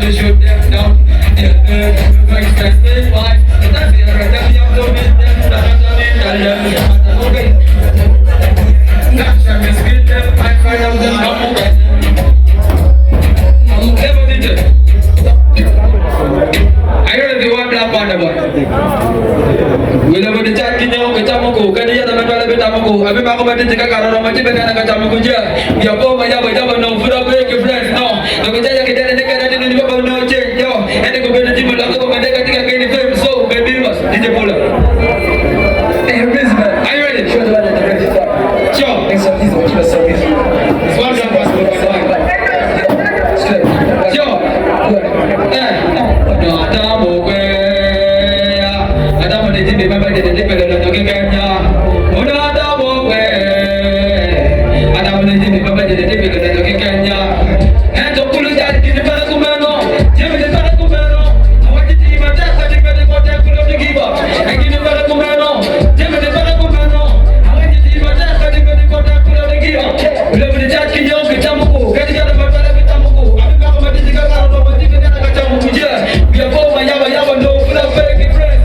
to shoot them down. Like stay wide. That's the other thing you have to beat them. Tell them. Okay. That's how we skill them. I find out them. Never did it. I heard the one black band about. Bila berdekat kini aku kecamaku, kadinya teman bala betamaku. Abi aku berdekat jika karena macam benda nak kecamaku je. Ya kau banyak no food up ke friends no. Nak kerja kita ni dekat ada ni bawa no change yo. Ada kau benda cuma lagu kau benda ketika kini film so baby mas DJ Pula. Hey Rizman, are you ready? Sure. Sure. Thanks for this service. One jump pass. Sure. No ada boke. Ada mana jadi memang dia pelak nak kekanya. Muda ada boke. Ada mana jadi memang dia pelak nak kekanya. Jom puluh jadi kita para kumeno. Jom kita para kumeno. Awak jadi macam tadi pada kota pulau di Giba. Kita para kumeno. Jom kita para kumeno. Awak jadi macam tadi pada kota pulau di Giba. Bila berdekat kita kecamaku. Kita ada para kecamaku. Abi aku mati jika kalau mati kita nak kecamaku je. Biar kau banyak no pulau pergi friends.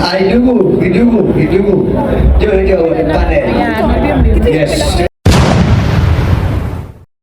I do. Panel. Yes.